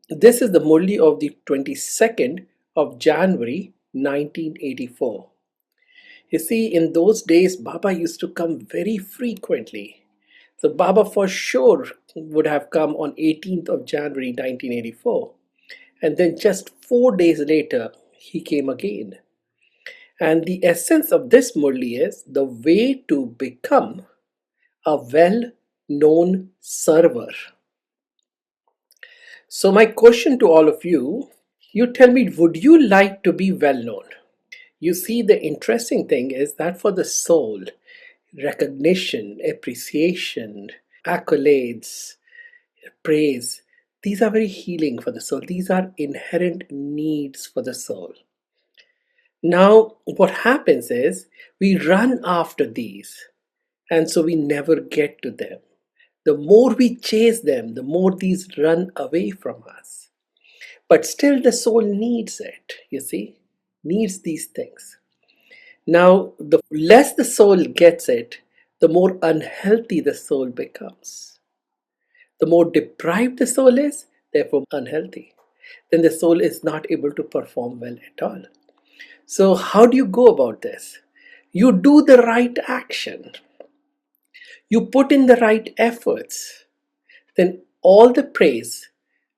This is the Murli of the 22nd of January 1984. You see, in those days, Baba used to come very frequently. So Baba for sure would have come on 18th of January 1984. And then just 4 days later, he came again. And the essence of this Murli is the way to become a well-known server. So my question to all of you, you tell me, would you like to be well-known? You see, the interesting thing is that for the soul, recognition, appreciation, accolades, praise, these are very healing for the soul. These are inherent needs for the soul. Now, what happens is we run after these, and so we never get to them. The more we chase them, the more these run away from us. But still, the soul needs it, you see, needs these things. Now, the less the soul gets it, the more unhealthy the soul becomes. The more deprived the soul is, therefore unhealthy. Then the soul is not able to perform well at all. So, how do you go about this? You do the right action, you put in the right efforts, then all the praise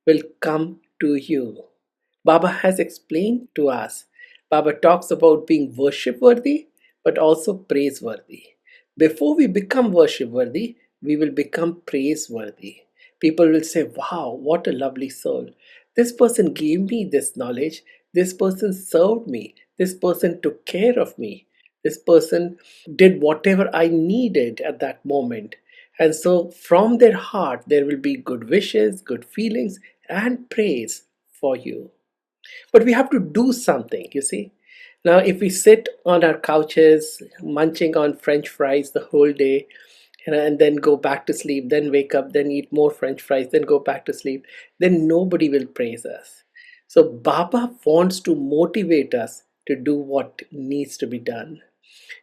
will come to you. Baba has explained to us. Baba talks about being worship worthy but also praiseworthy. Before we become worship worthy, we will become praiseworthy. People will say, wow, what a lovely soul. This person gave me this knowledge. This person served me. This person took care of me. This person did whatever I needed at that moment. And so, from their heart, there will be good wishes, good feelings, and praise for you. But we have to do something, you see. Now, if we sit on our couches munching on French fries the whole day, and then go back to sleep, then wake up, then eat more French fries, then go back to sleep, then nobody will praise us. So, Baba wants to motivate us to do what needs to be done.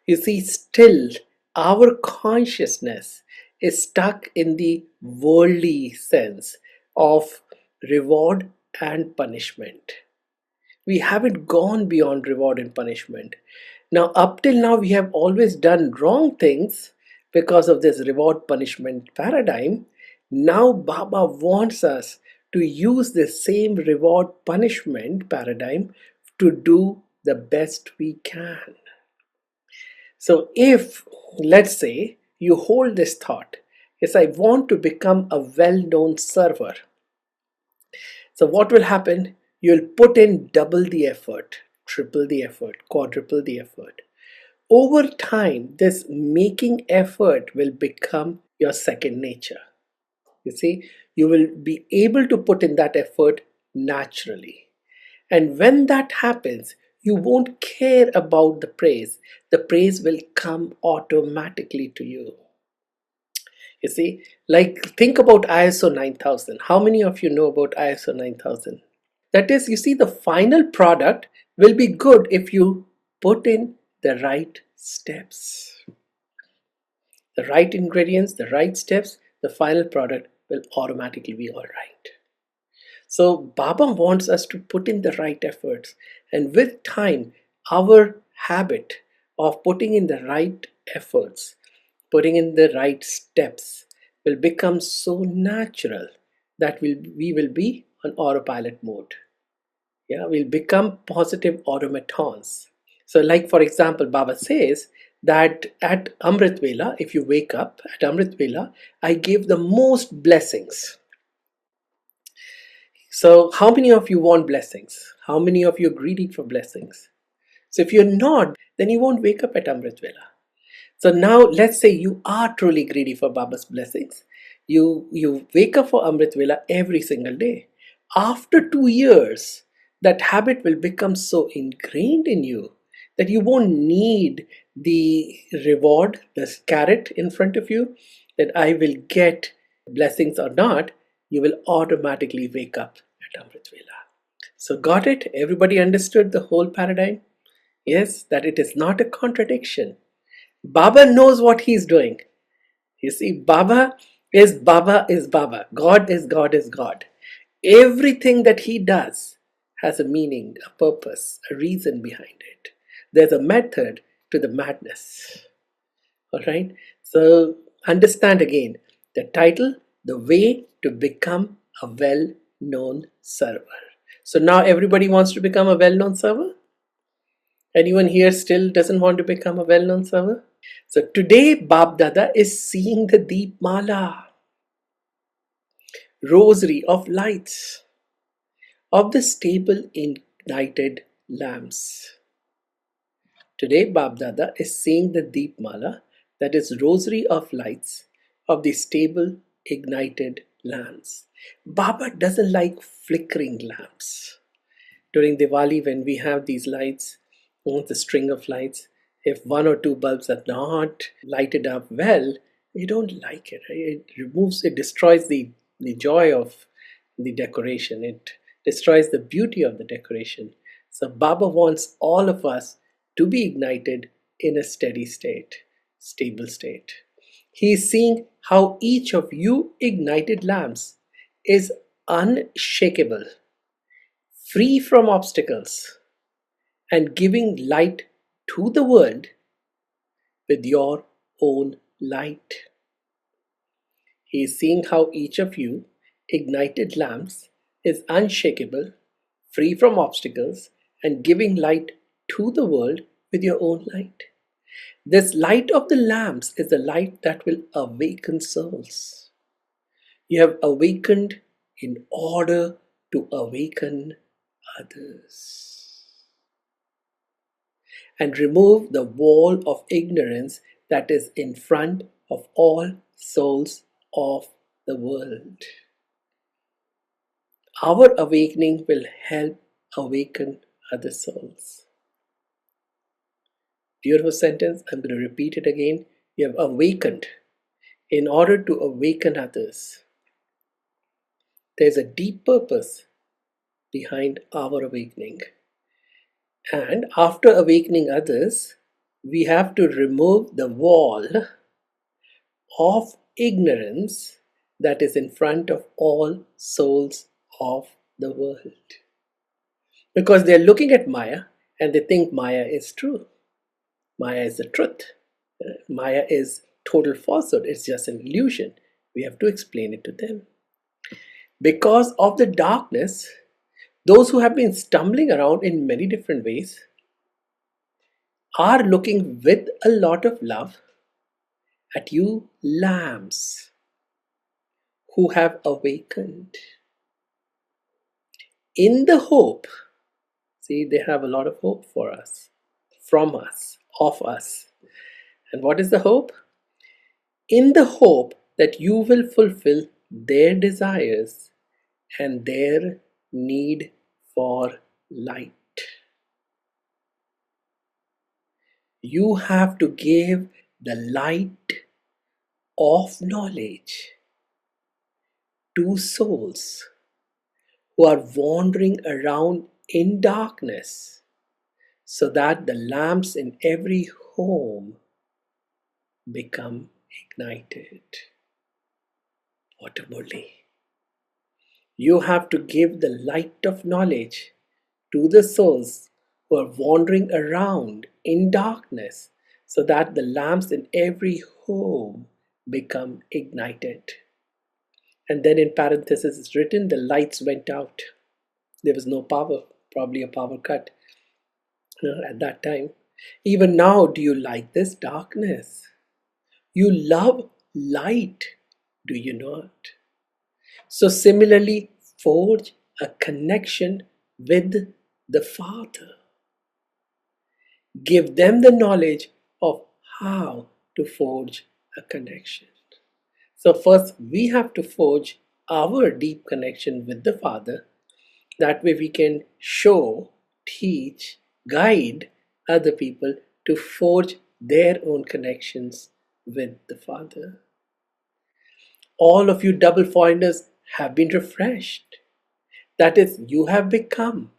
You see, still our consciousness is stuck in the worldly sense of reward and punishment. We haven't gone beyond reward and punishment. Now, up till now, we have always done wrong things because of this reward punishment paradigm. Now, Baba wants us to use the same reward punishment paradigm to do the best we can. So, if let's say you hold this thought, yes, I want to become a well known server. So, what will happen? You'll put in double the effort, triple the effort, quadruple the effort. Over time, this making effort will become your second nature. You see, you will be able to put in that effort naturally. And when that happens, you won't care about the praise. The praise will come automatically to you. You see, like think about ISO 9000. How many of you know about ISO 9000? That is, you see, the final product will be good if you put in the right steps. The right ingredients, the right steps, the final product will automatically be all right. So, Baba wants us to put in the right efforts, and with time, our habit of putting in the right efforts, putting in the right steps, will become so natural that we will be on autopilot mode. Yeah, we'll become positive automatons. So, like for example, Baba says that at Amrit Vela, if you wake up at Amrit Vela, I give the most blessings. So, how many of you want blessings? How many of you are greedy for blessings? So, if you're not, then you won't wake up at Amrit Vela. So now let's say you are truly greedy for Baba's blessings. You wake up for Amrit Vela every single day. After 2 years, that habit will become so ingrained in you that you won't need the reward, the carrot in front of you, that I will get blessings or not. You will automatically wake up at Amrit Vela. So got it? Everybody understood the whole paradigm? Yes, that it is not a contradiction. Baba knows what he's doing. You see, Baba is Baba is Baba. God is God is God. Everything that he does has a meaning, a purpose, a reason behind it. There's a method to the madness. All right. So understand again the title, The Way to Become a Well Known Server. So now everybody wants to become a well known server? Anyone here still doesn't want to become a well known server? So today, Bab Dada is seeing the Deep Mala, rosary of lights, of the stable ignited lamps. Today, Bab Dada is seeing the Deep Mala, that is, rosary of lights, of the stable ignited lamps. Baba doesn't like flickering lamps. During Diwali, when we have these lights, the string of lights, if one or two bulbs are not lighted up well, you don't like it. Right? It destroys the joy of the decoration. It destroys the beauty of the decoration. So Baba wants all of us to be ignited in a steady state, stable state. He is seeing how each of you ignited lamps is unshakable, free from obstacles, and giving light to the world with your own light. He is seeing how each of you ignited lamps is unshakable, free from obstacles, and giving light to the world with your own light. This light of the lamps is the light that will awaken souls. You have awakened in order to awaken others and remove the wall of ignorance that is in front of all souls of the world. Our awakening will help awaken other souls. Beautiful sentence. I'm going to repeat it again. You have awakened in order to awaken others. There's a deep purpose behind our awakening. And after awakening others, we have to remove the wall of ignorance that is in front of all souls of the world. Because they're looking at Maya and they think Maya is true. Maya is the truth. Maya is total falsehood. It's just an illusion. We have to explain it to them. Because of the darkness, those who have been stumbling around in many different ways are looking with a lot of love at you lambs who have awakened. In the hope, see, they have a lot of hope for us, from us, of us. And what is the hope? In the hope that you will fulfill their desires and their need for light. You have to give the light of knowledge to souls who are wandering around in darkness so that the lamps in every home become ignited. What a Murli. You have to give the light of knowledge to the souls who are wandering around in darkness so that the lamps in every home become ignited. And then in parenthesis it's written, the lights went out. There was no power, probably a power cut at that time. Even now, do you like this darkness? You love light, do you not? So similarly, forge a connection with the Father. Give them the knowledge of how to forge a connection. So first we have to forge our deep connection with the Father. That way we can show, teach, guide other people to forge their own connections with the Father. All of you double foreigners have been refreshed. That is, you have become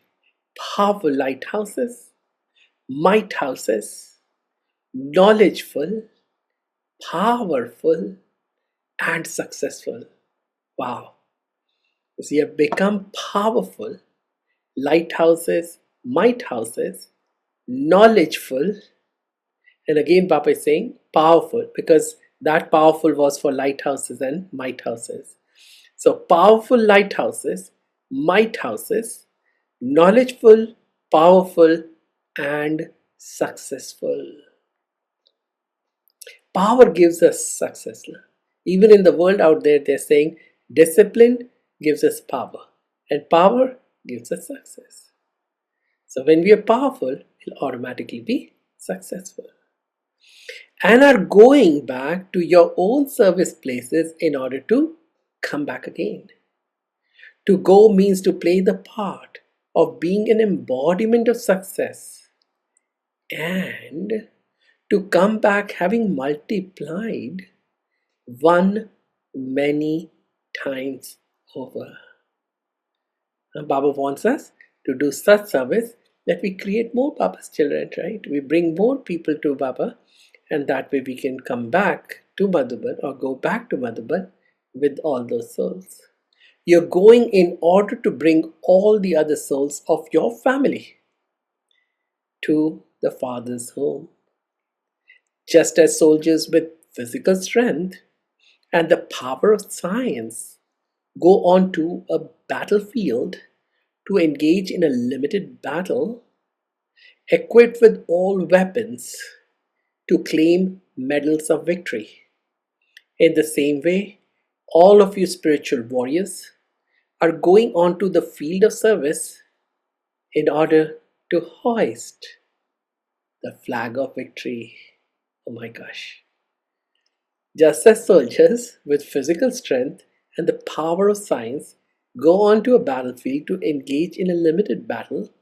powerful lighthouses, might houses, knowledgeful, powerful, and successful. Wow. So you have become powerful lighthouses, might houses, knowledgeful, and again Papa is saying powerful because that powerful was for lighthouses and might houses. So powerful lighthouses, might houses, knowledgeful, powerful, and successful. Power gives us success. Even in the world out there, they're saying discipline gives us power, and power gives us success. So when we are powerful, we'll automatically be successful. And are going back to your own service places in order to come back again. To go means to play the part of being an embodiment of success and to come back having multiplied one many times over. And Baba wants us to do such service that we create more Baba's children, right? We bring more people to Baba, and that way we can come back to Madhuban or go back to Madhuban with all those souls. You're going in order to bring all the other souls of your family to the Father's home. Just as soldiers with physical strength and the power of science go on to a battlefield to engage in a limited battle, equipped with all weapons to claim medals of victory. In the same way, all of you spiritual warriors are going on to the field of service in order to hoist the flag of victory. Oh my gosh. Just as soldiers with physical strength and the power of science go on to a battlefield to engage in a limited battle,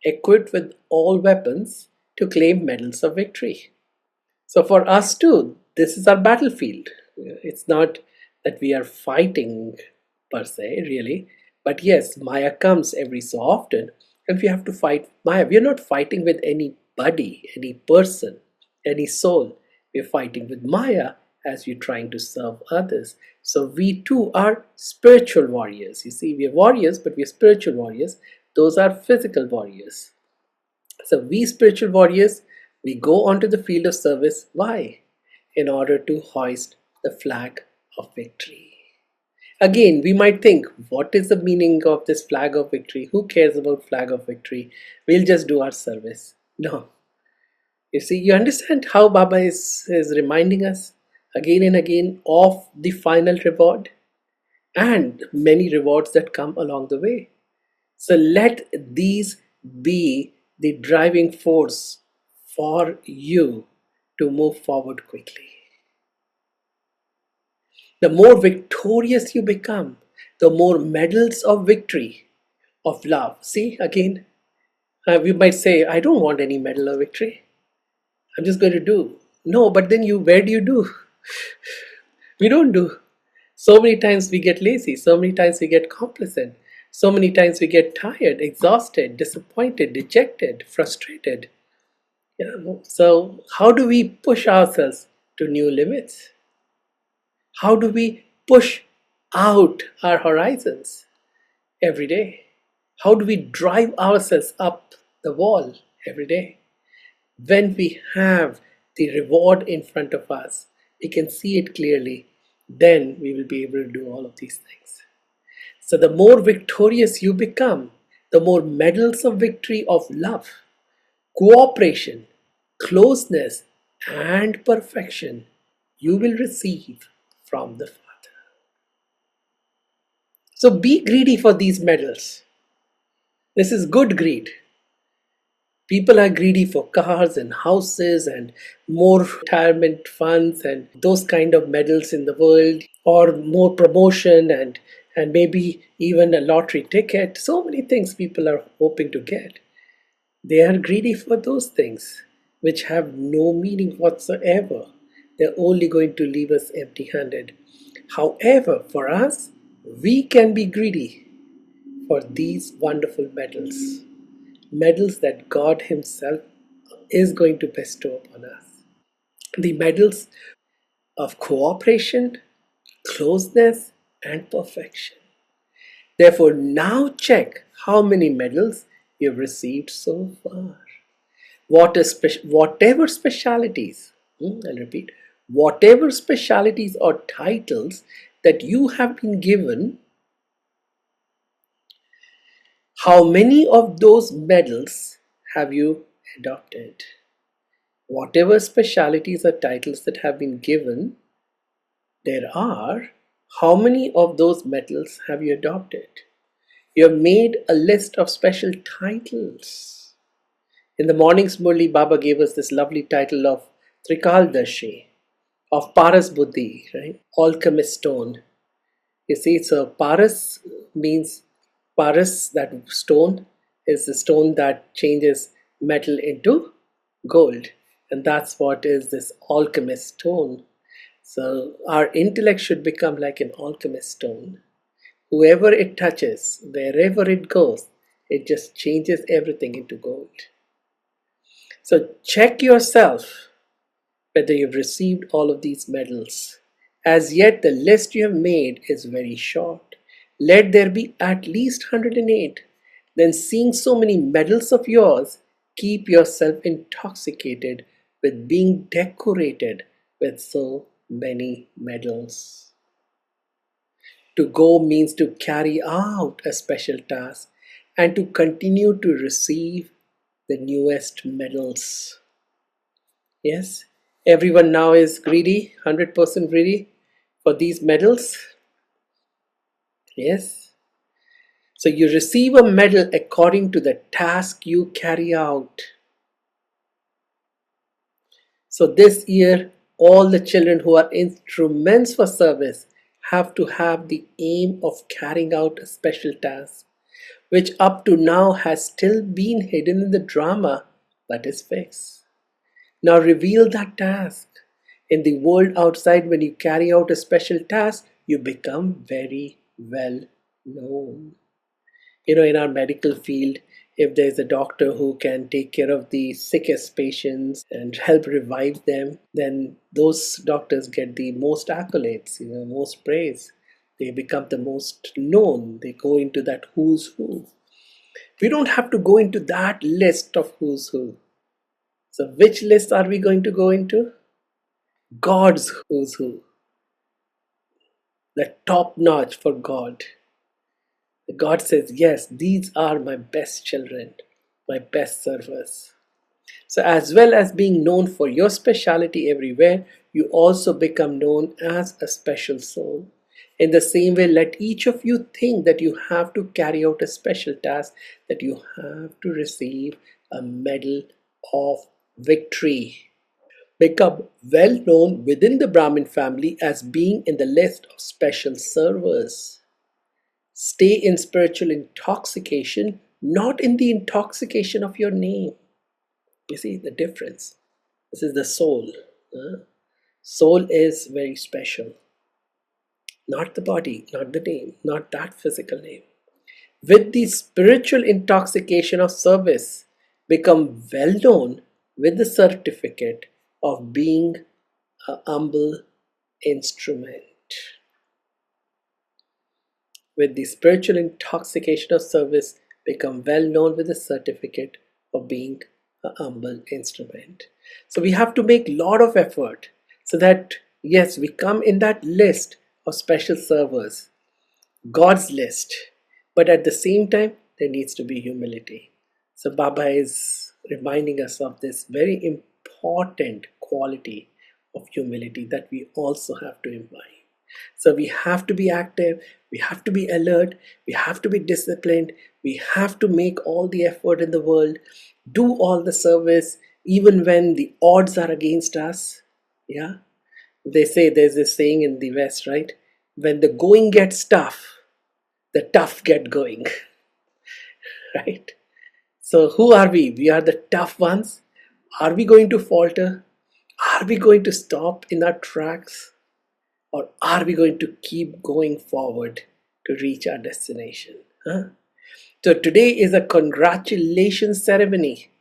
equipped with all weapons to claim medals of victory. So for us too, this is our battlefield. It's not that we are fighting per se, really. But yes, Maya comes every so often, and we have to fight Maya. We are not fighting with anybody, any person, any soul. We're fighting with Maya as we're trying to serve others. So we too are spiritual warriors. You see, we are warriors, but we're spiritual warriors. Those are physical warriors. So we spiritual warriors, we go onto the field of service. Why? In order to hoist the flag of victory. Again, we might think, what is the meaning of this flag of victory? Who cares about flag of victory? We'll just do our service. No. You see, you understand how Baba is reminding us again and again of the final reward and many rewards that come along the way. So let these be the driving force for you to move forward quickly. The more victorious you become, the more medals of victory, of love. See, again, we might say, I don't want any medal of victory. I'm just going to do. No, but then where do you do? We don't do. So many times we get lazy. So many times we get complacent. So many times we get tired, exhausted, disappointed, dejected, frustrated. Yeah. So how do we push ourselves to new limits? How do we push out our horizons every day? How do we drive ourselves up the wall every day? When we have the reward in front of us, we can see it clearly, then we will be able to do all of these things. So the more victorious you become, the more medals of victory of love, cooperation, closeness, and perfection you will receive from the Father. So be greedy for these medals. This is good greed. People are greedy for cars and houses and more retirement funds and those kind of medals in the world, or more promotion and maybe even a lottery ticket. So many things people are hoping to get. They are greedy for those things which have no meaning whatsoever. They're only going to leave us empty handed. However, for us, we can be greedy for these wonderful medals, medals that God Himself is going to bestow upon us. The medals of cooperation, closeness, and perfection. Therefore, now check how many medals you've received so far. Whatever specialities, I'll repeat, whatever specialities or titles that you have been given, how many of those medals have you adopted? Whatever specialities or titles that have been given, there are, how many of those medals have you adopted? You have made a list of special titles. In the mornings, Murli Baba gave us this lovely title of Trikaldashi, of Paras Buddhi, right? Alchemist stone. You see, so Paras means Paras, that stone, is the stone that changes metal into gold. And that's what is this alchemist stone. So our intellect should become like an alchemist stone. Whoever it touches, wherever it goes, it just changes everything into gold. So check yourself whether you've received all of these medals. As yet, the list you have made is very short. Let there be at least 108. Then, seeing so many medals of yours, keep yourself intoxicated with being decorated with so many medals. To go means to carry out a special task and to continue to receive the newest medals. Yes, everyone now is greedy, 100% greedy for these medals. Yes. So you receive a medal according to the task you carry out. So this year, all the children who are instruments for service have to have the aim of carrying out a special task, which up to now has still been hidden in the drama but is fixed. Now reveal that task. In the world outside, when you carry out a special task, you become very well known. In our medical field, if there's a doctor who can take care of the sickest patients and help revive them, then those doctors get the most accolades, most praise. They become the most known. They go into that who's who. We don't have to go into that list of who's who. So which list are we going to go into? God's who's who. The top notch for God. God says, yes, these are my best children, my best servers. So as well as being known for your speciality everywhere, you also become known as a special soul. In the same way, let each of you think that you have to carry out a special task, that you have to receive a medal of victory. Become well known within the Brahmin family as being in the list of special servers. Stay in spiritual intoxication, not in the intoxication of your name. You see the difference. This is the soul. Soul is very special. Not the body, not the name, not that physical name. With the spiritual intoxication of service, become well known with the certificate of being a humble instrument. With the spiritual intoxication of service, become well known with the certificate of being a humble instrument. So we have to make a lot of effort so that, yes, we come in that list of special servers, God's list. But at the same time, there needs to be humility. So Baba is reminding us of this very important quality of humility that we also have to imbibe. So we have to be active, we have to be alert, we have to be disciplined, we have to make all the effort in the world, do all the service, even when the odds are against us. Yeah. They say there's this saying in the West, right? When the going gets tough, the tough get going. Right? So who are we? We are the tough ones. Are we going to falter? Are we going to stop in our tracks? Or are we going to keep going forward to reach our destination? Huh? So today is a congratulations ceremony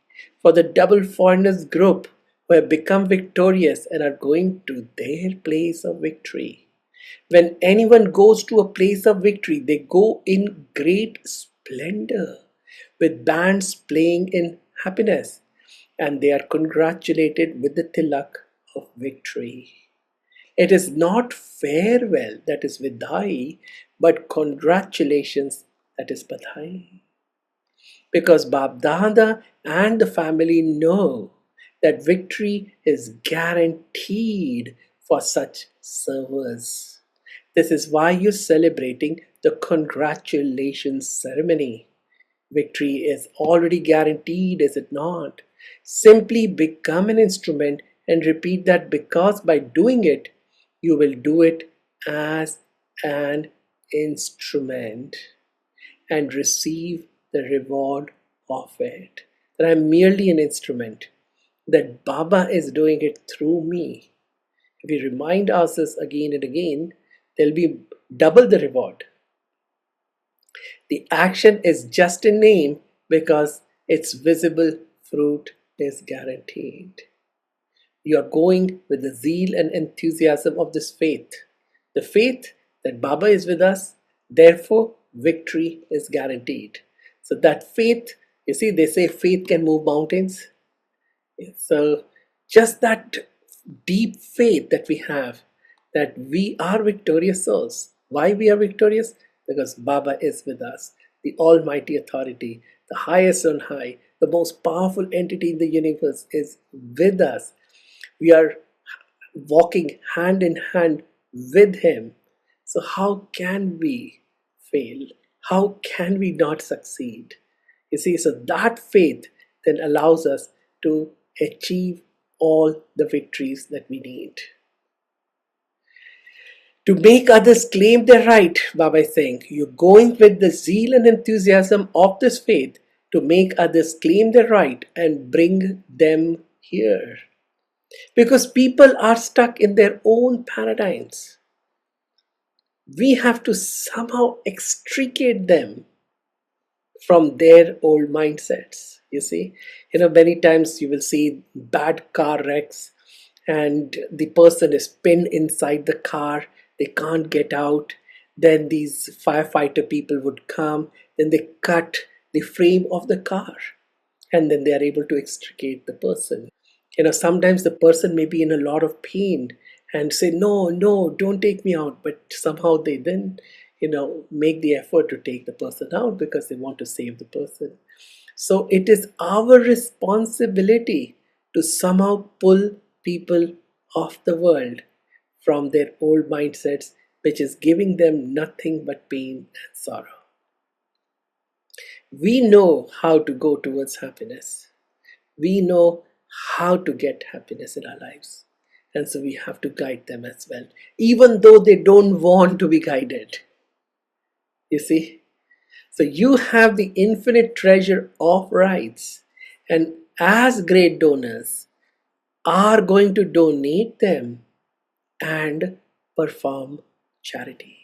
for the double foreigners group who have become victorious and are going to their place of victory. When anyone goes to a place of victory, they go in great splendor, with bands playing in happiness, and they are congratulated with the tilak of victory. It is not farewell that is vidhai, but congratulations that is badhai. Because Babdada and the family know that victory is guaranteed for such servers. This is why you're celebrating the congratulations ceremony. Victory is already guaranteed, is it not? Simply become an instrument and repeat that, because by doing it, you will do it as an instrument and receive the reward of it. That I'm merely an instrument, that Baba is doing it through me. If we remind ourselves again and again, there'll be double the reward. The action is just a name because its visible fruit is guaranteed. You are going with the zeal and enthusiasm of this faith. The faith that Baba is with us, therefore victory is guaranteed. So that faith, you see, they say faith can move mountains. So just that deep faith that we have, that we are victorious souls. Why we are victorious? Because Baba is with us, the Almighty Authority, the highest on high, the most powerful entity in the universe is with us. We are walking hand in hand with Him. So, how can we fail? How can we not succeed? You see, so that faith then allows us to achieve all the victories that we need. To make others claim their right, Baba is saying, you're going with the zeal and enthusiasm of this faith to make others claim their right and bring them here. Because people are stuck in their own paradigms. We have to somehow extricate them from their old mindsets. You see, many times you will see bad car wrecks and the person is pinned inside the car, they can't get out. Then these firefighter people would come, then they cut the frame of the car, and then they are able to extricate the person. Sometimes the person may be in a lot of pain and say, no, no, don't take me out, but somehow they then make the effort to take the person out because they want to save the person. So it is our responsibility to somehow pull people off the world from their old mindsets, which is giving them nothing but pain and sorrow. We know how to go towards happiness. We know how to get happiness in our lives. And so we have to guide them as well, even though they don't want to be guided. You see? So you have the infinite treasure of rights, and as great donors are going to donate them and perform charity.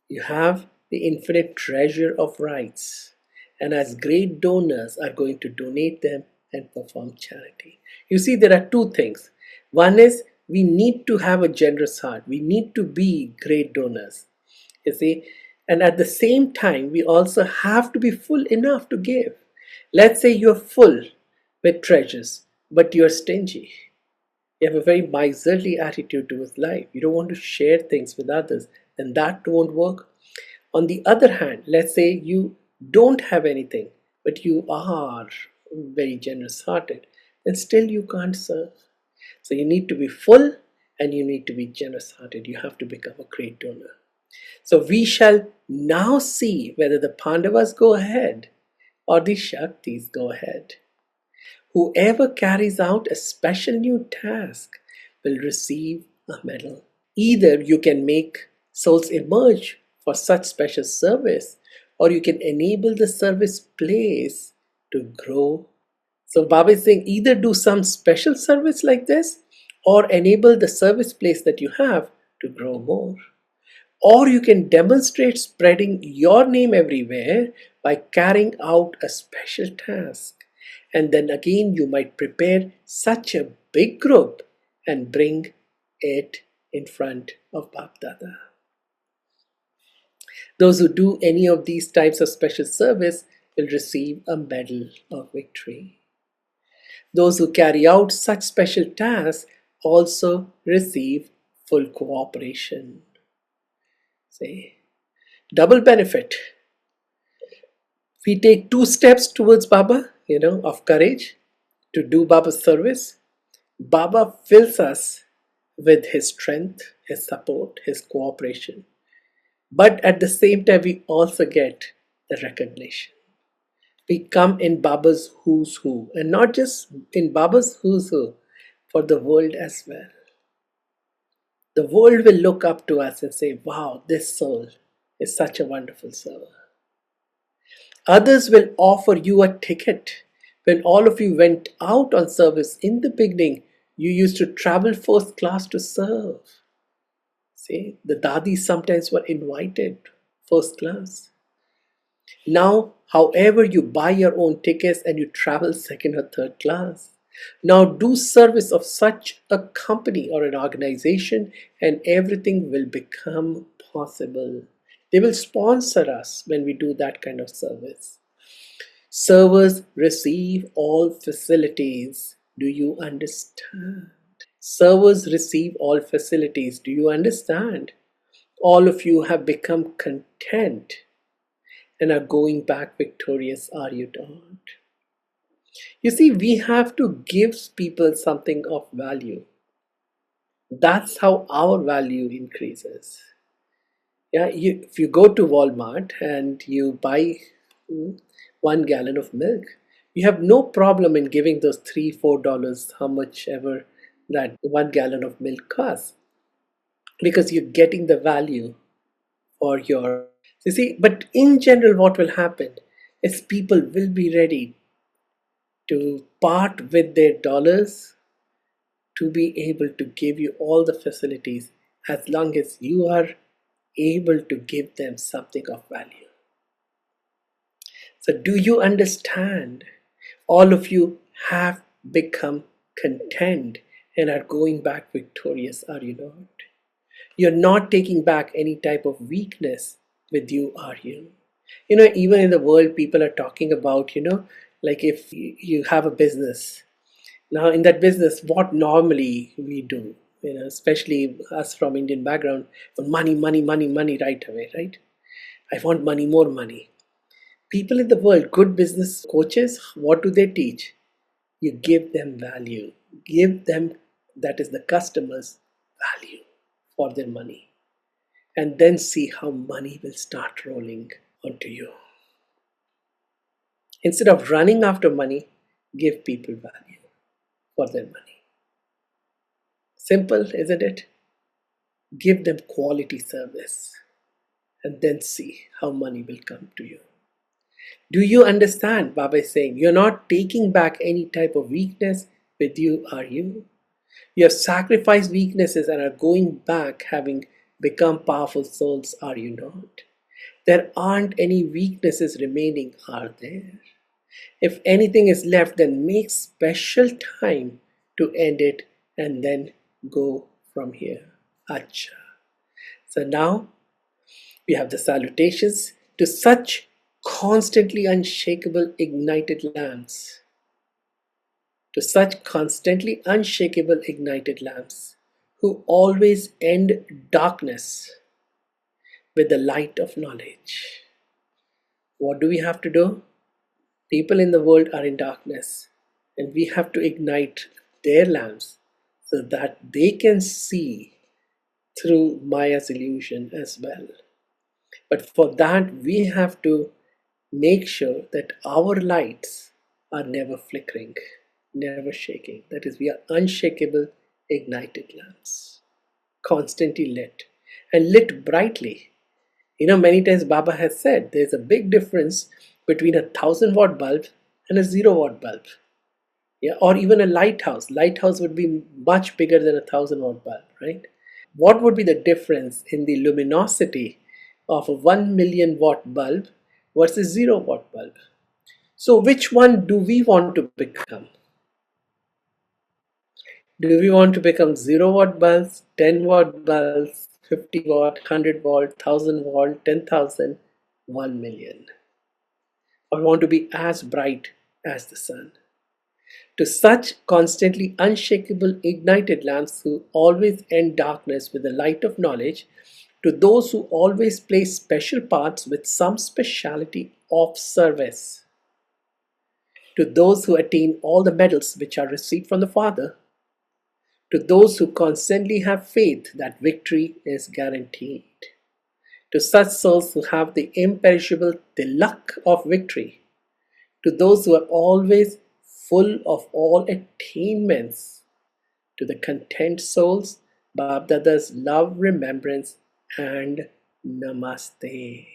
You have the infinite treasure of rights, and as great donors are going to donate them and perform charity. You see, there are two things. One is we need to have a generous heart. We need to be great donors. You see, and at the same time, we also have to be full enough to give. Let's say you're full with treasures, but you're stingy. You have a very miserly attitude towards life. You don't want to share things with others, then that won't work. On the other hand, let's say you don't have anything, but you are very generous hearted, then still you can't serve. So you need to be full and you need to be generous hearted. You have to become a great donor. So we shall now see whether the Pandavas go ahead or the Shaktis go ahead. Whoever carries out a special new task will receive a medal. Either you can make souls emerge for such special service, or you can enable the service place to grow. So Baba is saying either do some special service like this or enable the service place that you have to grow more. Or you can demonstrate spreading your name everywhere by carrying out a special task. And then again, you might prepare such a big group and bring it in front of Bap Dada. Those who do any of these types of special service will receive a medal of victory. Those who carry out such special tasks also receive full cooperation. Say, double benefit. We take two steps towards Baba, of courage to do Baba's service. Baba fills us with his strength, his support, his cooperation. But at the same time, we also get the recognition. We come in Baba's who's who, and not just in Baba's who's who, for the world as well. The world will look up to us and say, wow, this soul is such a wonderful soul. Others will offer you a ticket. When all of you went out on service in the beginning, you used to travel first class to serve. See, the dadis sometimes were invited first class. Now, however, you buy your own tickets and you travel second or third class. Now do service of such a company or an organization and everything will become possible. They will sponsor us when we do that kind of service. Servers receive all facilities. Do you understand? Servers receive all facilities. Do you understand? All of you have become content and are going back victorious, are you not? You see, we have to give people something of value. That's how our value increases. Yeah, if you go to Walmart and you buy 1 gallon of milk, you have no problem in giving those $3, $4, how much ever that 1 gallon of milk costs, because you're getting the value for your. You see, but in general, what will happen is people will be ready to part with their dollars to be able to give you all the facilities as long as you are able to give them something of value. So, do you understand? All of you have become content and are going back victorious, are you not? You're not taking back any type of weakness with you, are you? Even in the world, people are talking about, like if you have a business. Now, in that business, what normally we do, especially us from Indian background, money, money, money, money right away, right? I want money, more money. People in the world, good business coaches, what do they teach? You give them value. Give them, that is the customers, value for their money. And then see how money will start rolling onto you. Instead of running after money, give people value for their money. Simple, isn't it? Give them quality service and then see how money will come to you. Do you understand? Baba is saying, you're not taking back any type of weakness with you, are you? You have sacrificed weaknesses and are going back having become powerful souls, are you not? There aren't any weaknesses remaining, are there? If anything is left, then make special time to end it and then go from here. Acha. So now we have the salutations to such constantly unshakable ignited lamps. To such constantly unshakable ignited lamps who always end darkness with the light of knowledge. What do we have to do? People in the world are in darkness, and we have to ignite their lamps so that they can see through Maya's illusion as well. But for that, we have to make sure that our lights are never flickering, never shaking. That is, we are unshakable, ignited lamps, constantly lit and lit brightly. Many times Baba has said there's a big difference between a 1,000-watt bulb and a 0-watt bulb. Yeah, or even a lighthouse. Lighthouse would be much bigger than a 1,000-watt bulb, right? What would be the difference in the luminosity of a 1 million-watt bulb versus 0-watt bulb? So which one do we want to become? Do we want to become 0 watt bulbs, 10 watt bulbs, 50 watt, 100 watt, 1000 watt, 10,000, 1 million? Or want to be as bright as the sun? To such constantly unshakable ignited lamps who always end darkness with the light of knowledge, to those who always play special parts with some speciality of service, to those who attain all the medals which are received from the Father, to those who constantly have faith that victory is guaranteed, to such souls who have the imperishable tilak of victory, to those who are always full of all attainments, to the content souls, Babdada's love, remembrance, and namaste.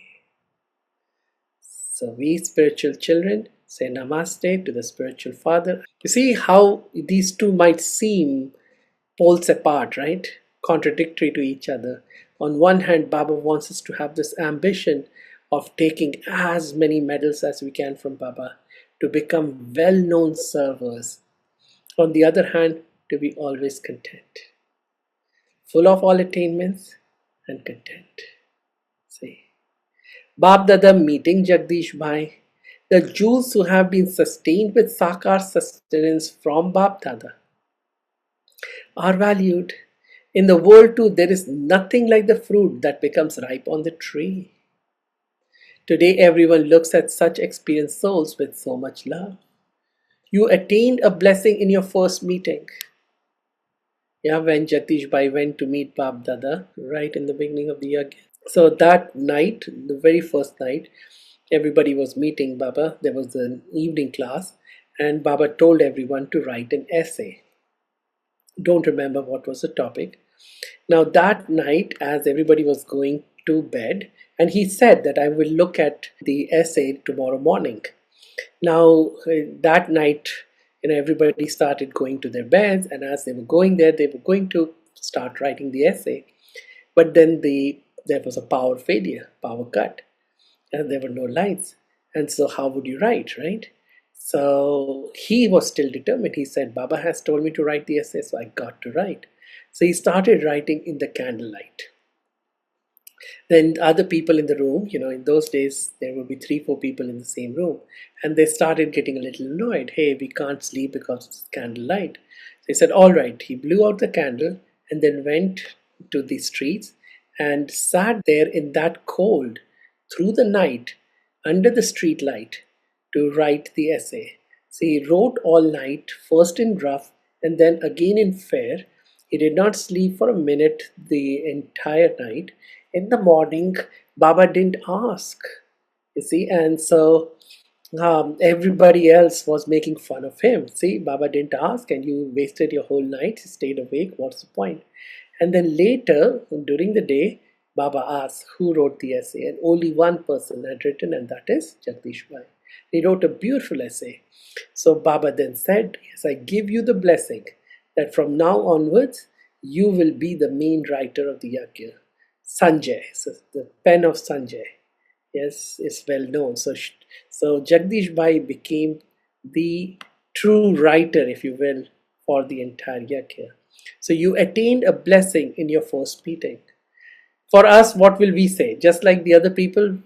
So we spiritual children say namaste to the spiritual father. You see how these two might seem poles apart, right? Contradictory to each other. On one hand, Baba wants us to have this ambition of taking as many medals as we can from Baba, to become well-known servers. On the other hand, to be always content, full of all attainments and content. See, Bab Dada meeting Jagdish Bhai, the Jews who have been sustained with Sakar sustenance from Bab Dada are valued. In the world too, there is nothing like the fruit that becomes ripe on the tree. Today, everyone looks at such experienced souls with so much love. You attained a blessing in your first meeting. Yeah, when Jagdish Bhai went to meet Bab Dada right in the beginning of the year. So that night, the very first night, everybody was meeting Baba. There was an evening class, and Baba told everyone to write an essay. Don't remember what was the topic. Now, that night, as everybody was going to bed, and he said that I will look at the essay tomorrow morning. Now, that night, everybody started going to their beds, and as they were going there, they were going to start writing the essay. But then there was a power failure, power cut, and there were no lights. And so, how would you write, right? So he was still determined. He said, Baba has told me to write the essay, so I got to write. So he started writing in the candlelight. Then other people in the room, in those days, there would be 3, 4 people in the same room. And they started getting a little annoyed. Hey, we can't sleep because it's candlelight. So he said, all right. He blew out the candle and then went to the streets and sat there in that cold through the night under the street light to write the essay. So he wrote all night, first in rough and then again in fair. He did not sleep for a minute the entire night. In the morning, Baba didn't ask, you see, and so everybody else was making fun of him. See, Baba didn't ask and you wasted your whole night, stayed awake, what's the point? And then later, during the day, Baba asked who wrote the essay, and only one person had written, and that is Jagdish Bhai. He wrote a beautiful essay. So Baba then said, yes, I give you the blessing that from now onwards, you will be the main writer of the Yajna. Sanjay, so the pen of Sanjay, yes, is well known. So Jagdish Bhai became the true writer, if you will, for the entire Yajna. So you attained a blessing in your first meeting. For us, what will we say? Just like the other people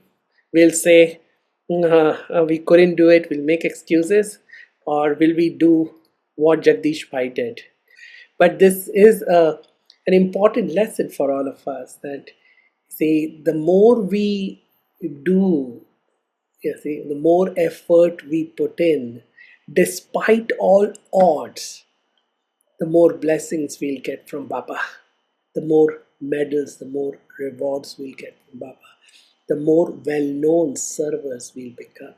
will say, we couldn't do it, we'll make excuses, or will we do what Jagdish Bhai did? But this is an important lesson for all of us, that see, the more we do, the more effort we put in, despite all odds, the more blessings we'll get from Baba, the more medals, the more rewards we'll get from Baba, the more well-known servers we'll become.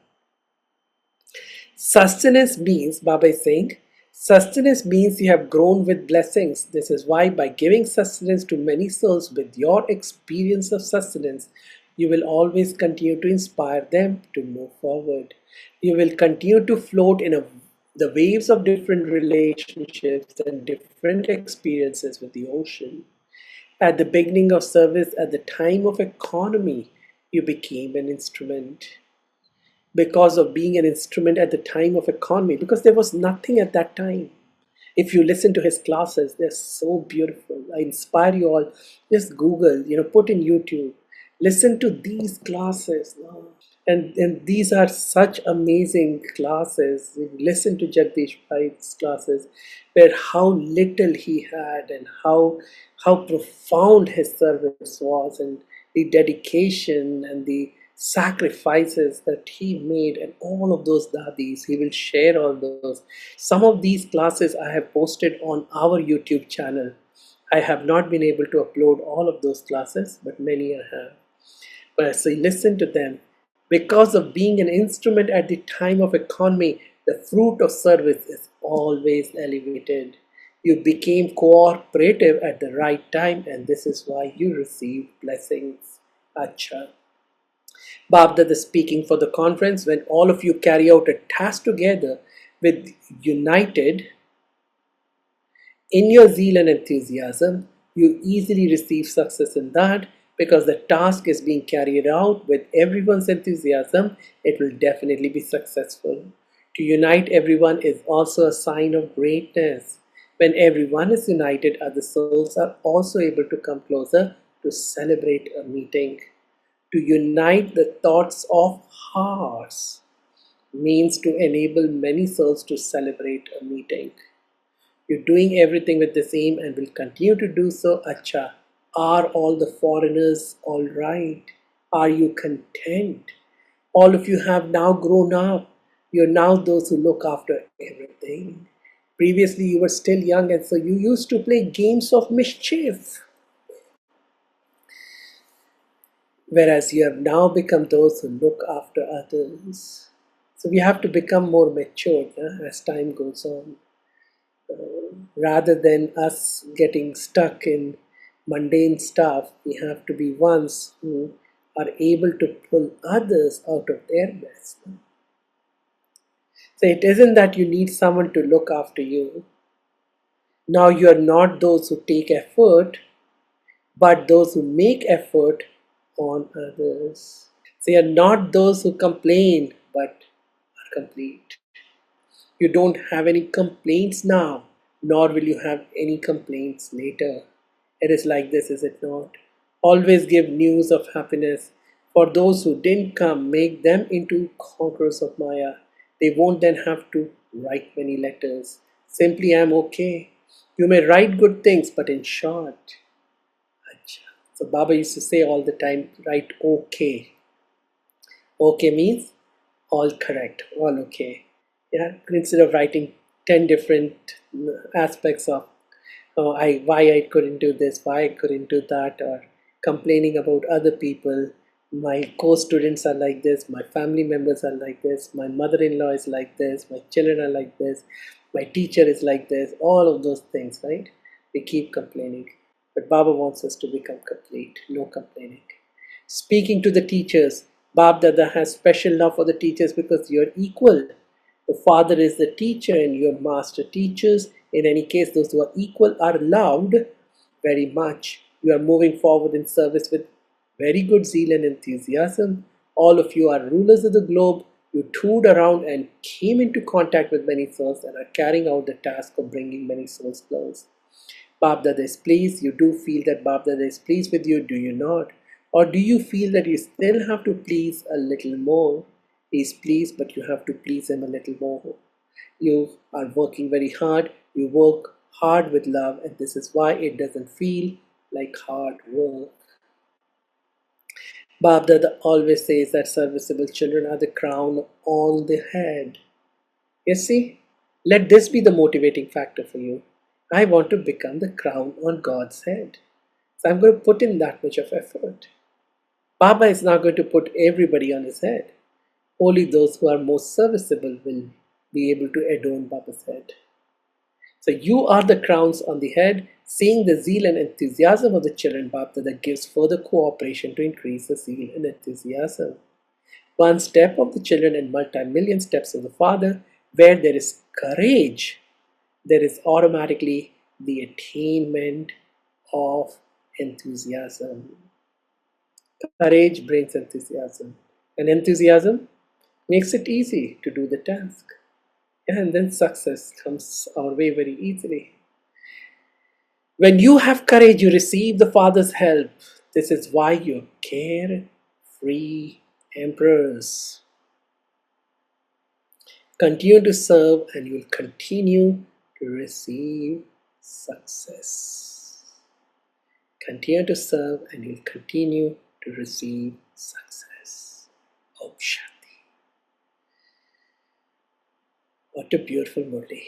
Sustenance means, Baba is saying, sustenance means you have grown with blessings. This is why by giving sustenance to many souls with your experience of sustenance, you will always continue to inspire them to move forward. You will continue to float in the waves of different relationships and different experiences with the ocean. At the beginning of service, at the time of economy, you became an instrument. Because of being an instrument at the time of economy, because there was nothing at that time. If you listen to his classes, they're so beautiful. I inspire you all. Just Google, put in YouTube. Listen to these classes. And these are such amazing classes. Listen to Jagdish Bhai's classes, where how little he had and how profound his service was, and the dedication and the sacrifices that he made, and all of those dadis. He will share all those. Some of these classes I have posted on our YouTube channel. I have not been able to upload all of those classes, but many I have. But so listen to them. Because of being an instrument at the time of economy, the fruit of service is always elevated. You became cooperative at the right time, and this is why you received blessings. Acha. Babdad is speaking for the conference. When all of you carry out a task together with united in your zeal and enthusiasm, you easily receive success in that, because the task is being carried out with everyone's enthusiasm. It will definitely be successful. To unite everyone is also a sign of greatness. When everyone is united, other souls are also able to come closer to celebrate a meeting. To unite the thoughts of hearts means to enable many souls to celebrate a meeting. You're doing everything with this aim and will continue to do so. Acha. Are all the foreigners all right? Are you content? All of you have now grown up. You're now those who look after everything. Previously, you were still young, and so you used to play games of mischief. Whereas you have now become those who look after others. So we have to become more mature as time goes on, rather than us getting stuck in mundane stuff. We have to be ones who are able to pull others out of their mess. So it isn't that you need someone to look after you. Now you are not those who take effort, but those who make effort on others. So you are not those who complain, but are complete. You don't have any complaints now, nor will you have any complaints later. It is like this, is it not? Always give news of happiness. For those who didn't come, make them into conquerors of Maya. They won't then have to write many letters. Simply, I'm okay. You may write good things, but in short. Acha. So Baba used to say all the time, write okay. Okay means all correct, all okay. Yeah, instead of writing 10 different aspects of why I couldn't do this, why I couldn't do that, or complaining about other people. My co-students are like this, my family members are like this, my mother-in-law is like this, my children are like this, my teacher is like this, all of those things, right? We keep complaining. But Baba wants us to become complete, no complaining. Speaking to the teachers, Bab Dada has special love for the teachers because you're equal. The father is the teacher and your master teachers. In any case, those who are equal are loved very much. You are moving forward in service with very good zeal and enthusiasm. All of you are rulers of the globe. You toured around and came into contact with many souls and are carrying out the task of bringing many souls close. Bab Dada is pleased. You do feel that Bab Dada is pleased with you, do you not? Or do you feel that you still have to please a little more? He is pleased, but you have to please him a little more. You are working very hard. You work hard with love, and this is why it doesn't feel like hard work. Bab Dada always says that serviceable children are the crown on the head. You see, let this be the motivating factor for you. I want to become the crown on God's head. So I'm going to put in that much of effort. Baba is not going to put everybody on his head. Only those who are most serviceable will be able to adorn Baba's head. So you are the crowns on the head. Seeing the zeal and enthusiasm of the children, Baba that gives further cooperation to increase the zeal and enthusiasm. One step of the children and multi-million steps of the Father, where there is courage, there is automatically the attainment of enthusiasm. Courage brings enthusiasm, and enthusiasm makes it easy to do the task. And then success comes our way very easily. When you have courage, you receive the Father's help. This is why you're carefree emperors. Continue to serve and you'll continue to receive success. Continue to serve and you'll continue to receive success. Om Shanti. What a beautiful Murli.